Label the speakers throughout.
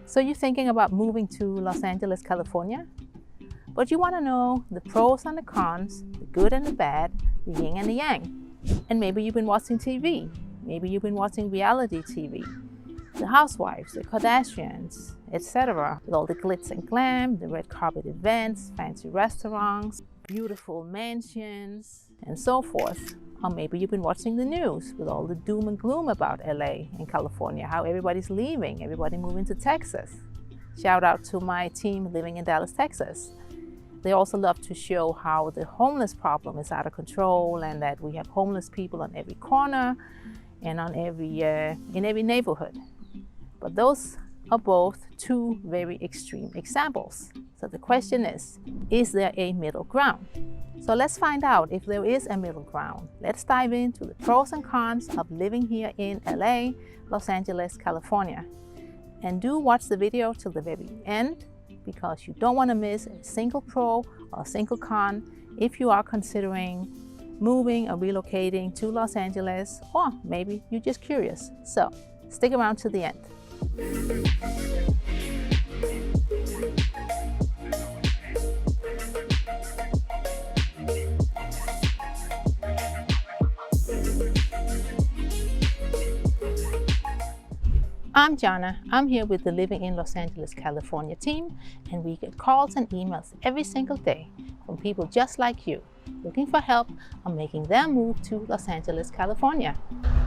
Speaker 1: So you're thinking about moving to Los Angeles, California? But you want to know the pros and the cons, the good and the bad, the yin and the yang. And maybe you've been watching TV. Maybe you've been watching reality TV. The housewives, the Kardashians, etc. With all the glitz and glam, the red carpet events, fancy restaurants, beautiful mansions, and so forth. Or maybe you've been watching the news with all the doom and gloom about LA and California, how everybody's leaving, everybody moving to Texas. Shout out to my team living in Dallas, Texas. They also love to show how the homeless problem is out of control and that we have homeless people on every corner and on in every neighborhood. But those are both two very extreme examples. So the question is there a middle ground? So let's find out if there is a middle ground. Let's dive into the pros and cons of living here in LA, Los Angeles, California. And do watch the video till the very end because you don't want to miss a single pro or a single con if you are considering moving or relocating to Los Angeles, or maybe you're just curious. So stick around to the end. I'm Jana. I'm here with the Living in Los Angeles, California team, and we get calls and emails every single day from people just like you, looking for help on making their move to Los Angeles, California.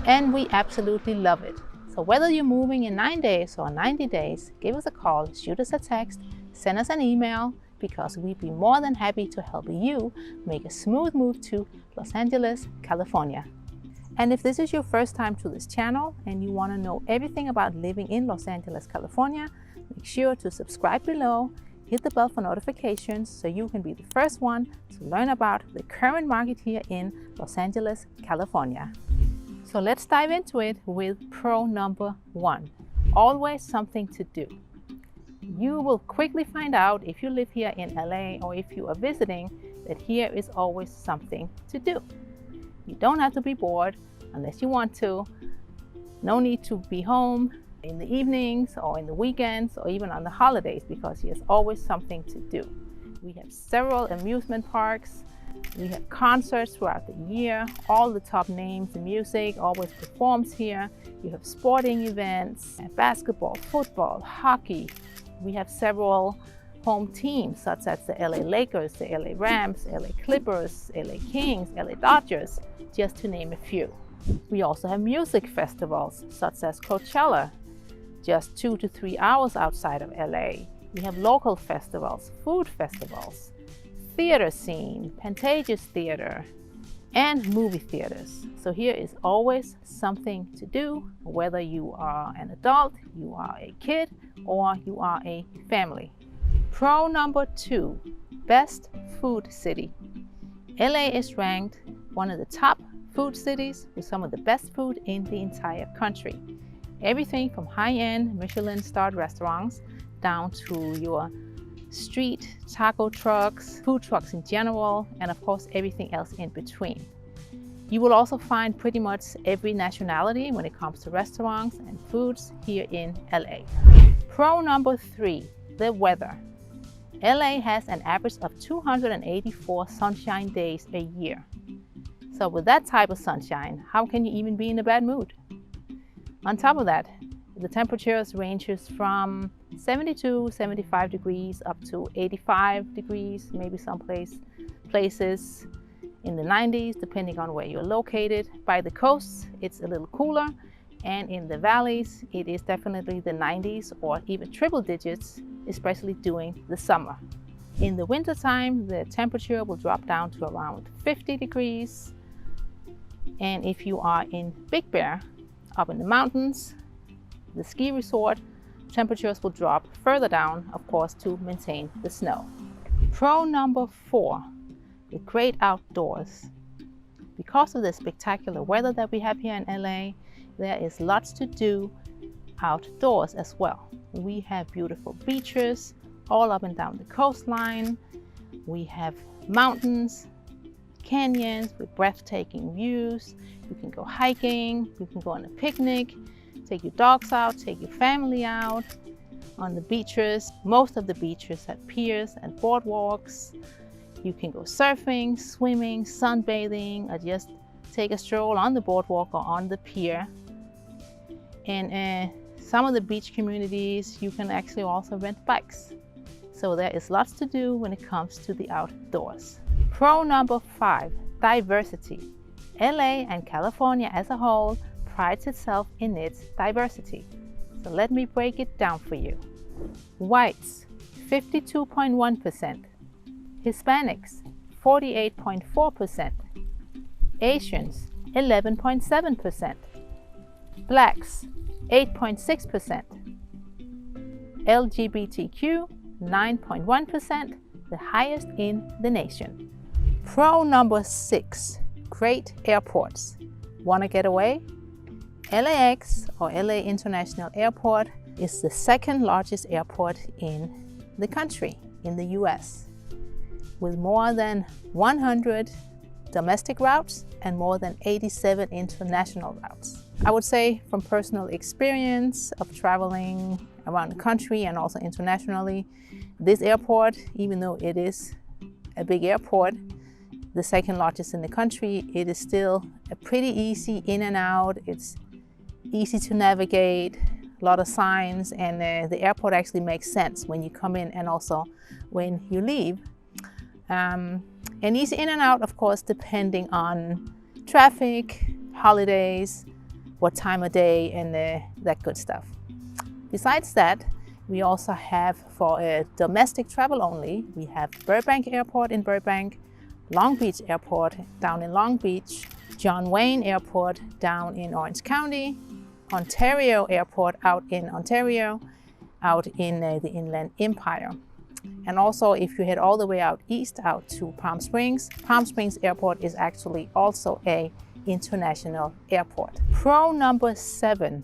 Speaker 1: And we absolutely love it. So whether you're moving in 9 days or 90 days, give us a call, shoot us a text, send us an email, because we'd be more than happy to help you make a smooth move to Los Angeles, California. And if this is your first time to this channel and you want to know everything about living in Los Angeles, California, make sure to subscribe below, hit the bell for notifications so you can be the first one to learn about the current market here in Los Angeles, California. So let's dive into it with pro number 1. Always something to do. You will quickly find out if you live here in LA or if you are visiting that here is always something to do. You don't have to be bored unless you want to. No need to be home in the evenings or in the weekends or even on the holidays because there's always something to do. We have several amusement parks. We have concerts throughout the year. All the top names in music always performs here. You have sporting events, basketball, football, hockey. We have several home teams such as the LA Lakers, the LA Rams, LA Clippers, LA Kings, LA Dodgers, just to name a few. We also have music festivals such as Coachella, just 2 to 3 hours outside of LA. We have local festivals, food festivals, theater scene, Pantages Theater, and movie theaters. So here is always something to do, whether you are an adult, you are a kid, or you are a family. Pro number 2, best food city. LA is ranked one of the top food cities with some of the best food in the entire country. Everything from high-end Michelin-starred restaurants down to your street taco trucks, food trucks in general, and of course everything else in between. You will also find pretty much every nationality when it comes to restaurants and foods here in LA. Pro number 3, the weather. LA has an average of 284 sunshine days a year. So with that type of sunshine, how can you even be in a bad mood? On top of that, the temperatures ranges from 72, 75 degrees up to 85 degrees, maybe some places in the 90s, depending on where you're located. By the coasts, it's a little cooler, and in the valleys, it is definitely the 90s or even triple digits, especially during the summer. In the wintertime, the temperature will drop down to around 50 degrees. And if you are in Big Bear, up in the mountains, the ski resort, temperatures will drop further down, of course, to maintain the snow. Pro number 4, the great outdoors. Because of the spectacular weather that we have here in LA, there is lots to do outdoors as well. We have beautiful beaches all up and down the coastline. We have mountains, canyons with breathtaking views. You can go hiking, you can go on a picnic, take your dogs out, take your family out. on the beaches. Most of the beaches have piers and boardwalks. You can go surfing, swimming, sunbathing, or just take a stroll on the boardwalk or on the pier. And some of the beach communities, you can actually also rent bikes. So there is lots to do when it comes to the outdoors. Pro number 5, diversity. LA and California as a whole prides itself in its diversity. So let me break it down for you. Whites, 52.1%. Hispanics, 48.4%. Asians, 11.7%. Blacks, 8.6%. LGBTQ, 9.1%, the highest in the nation. Pro number 6, great airports. Want to get away? LAX, or LA International Airport, is the second largest airport in the country, in the US, with more than 100 domestic routes and more than 87 international routes. I would say from personal experience of traveling around the country and also internationally, this airport, even though it is a big airport, the second largest in the country, it is still a pretty easy in and out. It's easy to navigate, a lot of signs, and the airport actually makes sense when you come in and also when you leave. And easy in and out, of course, depending on traffic, holidays, what time of day, and that good stuff. Besides that, we also have, for domestic travel only, we have Burbank Airport in Burbank, Long Beach Airport down in Long Beach, John Wayne Airport down in Orange County, Ontario Airport out in Ontario, out in the Inland Empire. And also, if you head all the way out east, out to Palm Springs Airport is actually also a international airport. Pro number 7,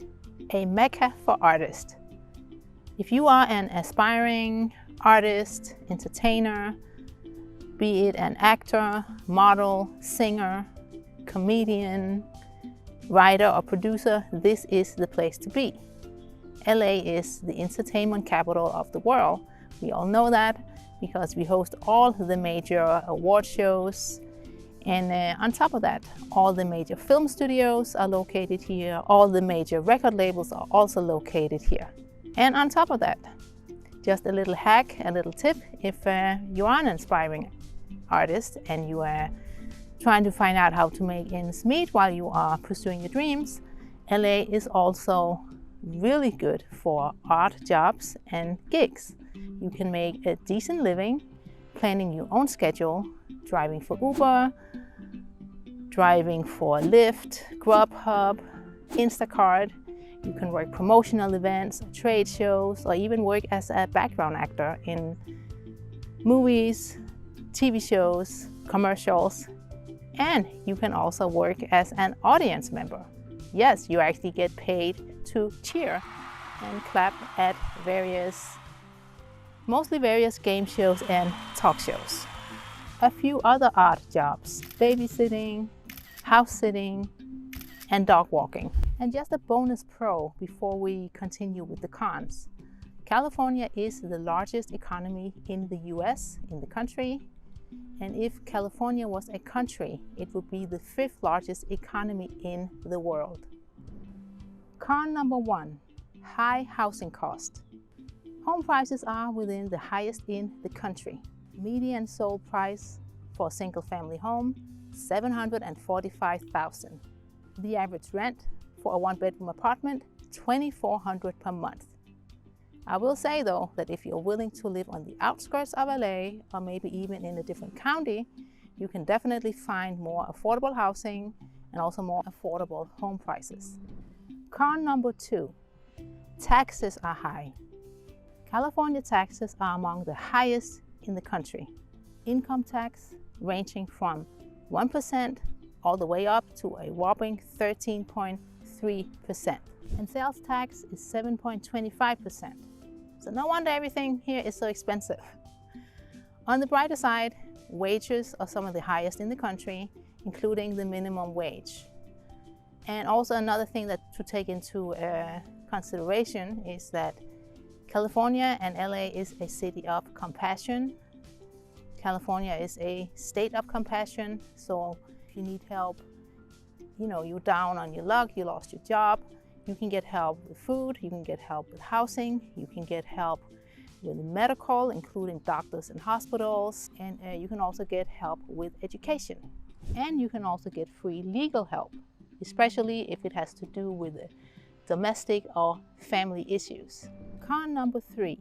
Speaker 1: a mecca for artists. If you are an aspiring artist, entertainer, be it an actor, model, singer, comedian, writer, or producer, this is the place to be. LA is the entertainment capital of the world. We all know that because we host all the major award shows. And on top of that, all the major film studios are located here. All the major record labels are also located here. And on top of that, just a little hack, a little tip, if you are an aspiring artist and you are trying to find out how to make ends meet while you are pursuing your dreams, LA is also really good for art jobs and gigs. You can make a decent living planning your own schedule, driving for Uber, driving for Lyft, Grubhub, Instacart. You can work promotional events, trade shows, or even work as a background actor in movies, TV shows, commercials. And you can also work as an audience member. Yes, you actually get paid to cheer and clap at mostly various game shows and talk shows. A few other odd jobs: babysitting, house sitting, and dog walking. And just a bonus pro before we continue with the cons. California is the largest economy in the US, in the country. And if California was a country, it would be the 5th largest economy in the world. Con number 1, high housing cost. Home prices are within the highest in the country. Median sold price for a single family home, $745,000. The average rent for a 1-bedroom apartment, $2,400 per month. I will say though that if you're willing to live on the outskirts of LA, or maybe even in a different county, you can definitely find more affordable housing and also more affordable home prices. Con number 2, taxes are high. California taxes are among the highest in the country. Income tax ranging from 1% all the way up to a whopping 13.3%. And sales tax is 7.25%. So no wonder everything here is so expensive. On the brighter side, wages are some of the highest in the country, including the minimum wage. And also another thing that to take into consideration is that California and LA is a city of compassion. California is a state of compassion. So if you need help, you're down on your luck, you lost your job, you can get help with food, you can get help with housing, you can get help with medical, including doctors and hospitals, and you can also get help with education. And you can also get free legal help, especially if it has to do with domestic or family issues. Con number 3,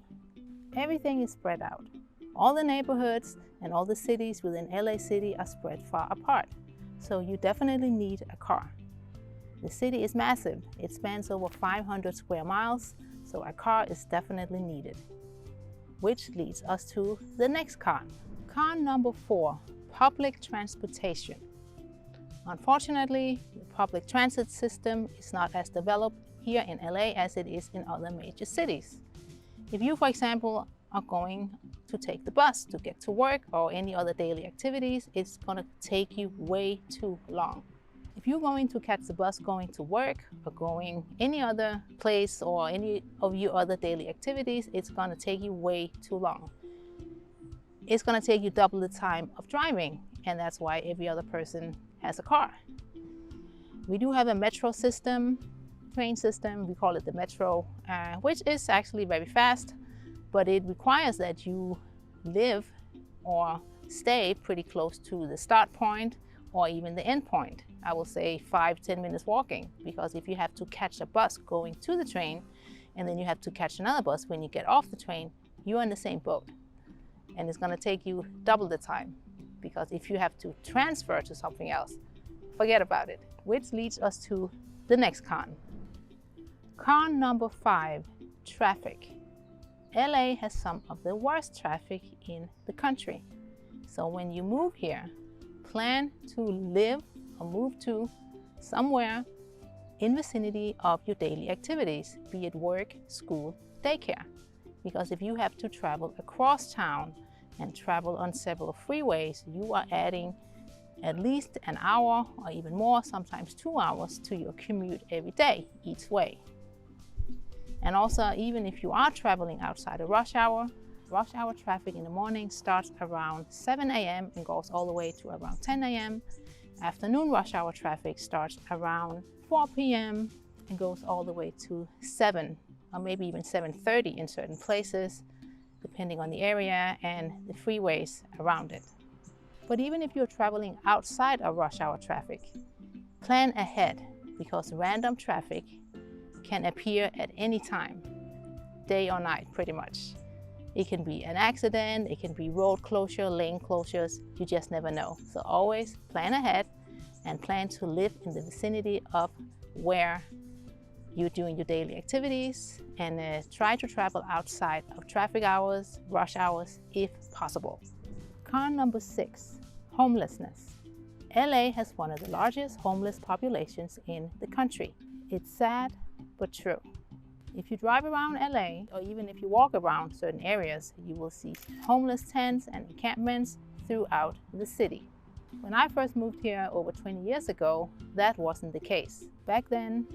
Speaker 1: everything is spread out. All the neighborhoods and all the cities within LA City are spread far apart, so you definitely need a car. The city is massive. It spans over 500 square miles, so a car is definitely needed. Which leads us to the next con. Con number 4, public transportation. Unfortunately, the public transit system is not as developed here in LA as it is in other major cities. If you, for example, are going to take the bus to get to work or any other daily activities, it's going to take you way too long. If you're going to catch the bus going to work or going any other place or any of your other daily activities, it's going to take you way too long. It's going to take you double the time of driving, and that's why every other person has a car. We do have a metro system, train system, we call it the metro, which is actually very fast, but it requires that you live or stay pretty close to the start point or even the end point. I will say 5-10 minutes walking, because if you have to catch a bus going to the train and then you have to catch another bus when you get off the train, you're in the same boat. And it's going to take you double the time, because if you have to transfer to something else, forget about it. Which leads us to the next con. Con number 5, traffic. LA has some of the worst traffic in the country. So when you move here, plan to live or move to somewhere in vicinity of your daily activities, be it work, school, daycare. Because if you have to travel across town and travel on several freeways, you are adding at least an hour or even more, sometimes 2 hours to your commute every day, each way. And also, even if you are traveling outside of rush hour traffic in the morning starts around 7 a.m. and goes all the way to around 10 a.m. Afternoon rush hour traffic starts around 4 p.m. and goes all the way to 7 or maybe even 7:30 in certain places, depending on the area and the freeways around it. But even if you're traveling outside of rush hour traffic, plan ahead, because random traffic can appear at any time, day or night pretty much. It can be an accident, it can be road closure, lane closures, you just never know. So always plan ahead and plan to live in the vicinity of where you're doing your daily activities, and try to travel outside of traffic hours, rush hours, if possible. Con number 6, homelessness. LA has one of the largest homeless populations in the country. It's sad, but true. If you drive around LA, or even if you walk around certain areas, you will see homeless tents and encampments throughout the city. When I first moved here over 20 years ago, that wasn't the case. Back then,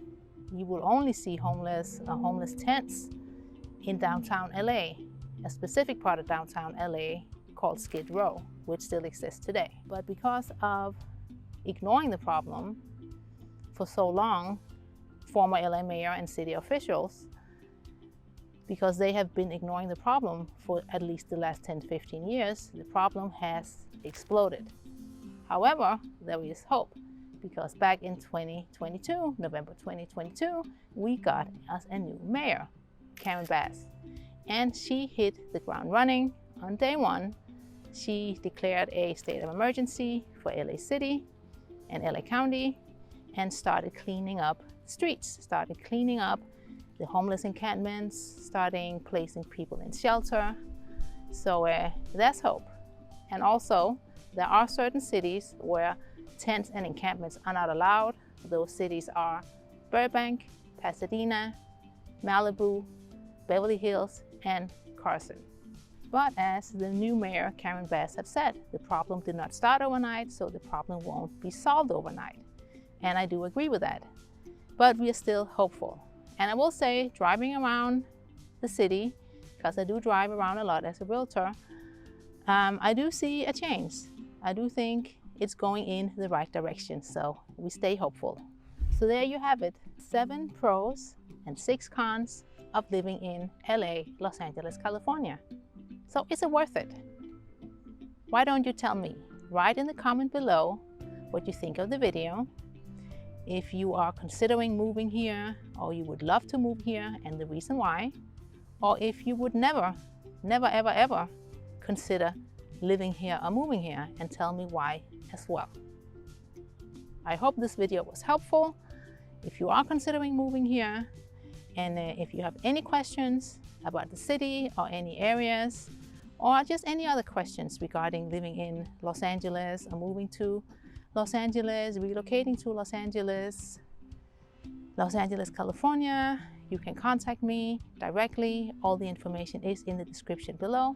Speaker 1: you will only see homeless tents in downtown LA, a specific part of downtown LA called Skid Row, which still exists today. But because of ignoring the problem for so long, former LA mayor and city officials, because they have been ignoring the problem for at least the last 10-15 years, the problem has exploded. However, there is hope, because back in 2022, November 2022, we got us a new mayor, Karen Bass, and she hit the ground running. On day 1, she declared a state of emergency for LA City and LA County and started cleaning up streets, started cleaning up the homeless encampments, starting placing people in shelter. So that's hope. And also, there are certain cities where tents and encampments are not allowed. Those cities are Burbank, Pasadena, Malibu, Beverly Hills, and Carson. But as the new mayor, Karen Bass, have said, the problem did not start overnight, so the problem won't be solved overnight. And I do agree with that. But we are still hopeful. And I will say, driving around the city, because I do drive around a lot as a realtor, I do see a change. I do think it's going in the right direction, so we stay hopeful. So there you have it, 7 pros and 6 cons of living in LA, Los Angeles, California. So is it worth it? Why don't you tell me? Write in the comment below what you think of the video. If you are considering moving here, or you would love to move here and the reason why, or if you would never ever consider living here or moving here, and tell me why as well. I hope this video was helpful. If you are considering moving here, and if you have any questions about the city or any areas, or just any other questions regarding living in Los Angeles or moving to Los Angeles, relocating to Los Angeles, California, you can contact me directly. All the information is in the description below,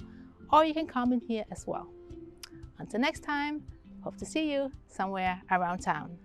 Speaker 1: or you can comment here as well. Until next time, hope to see you somewhere around town.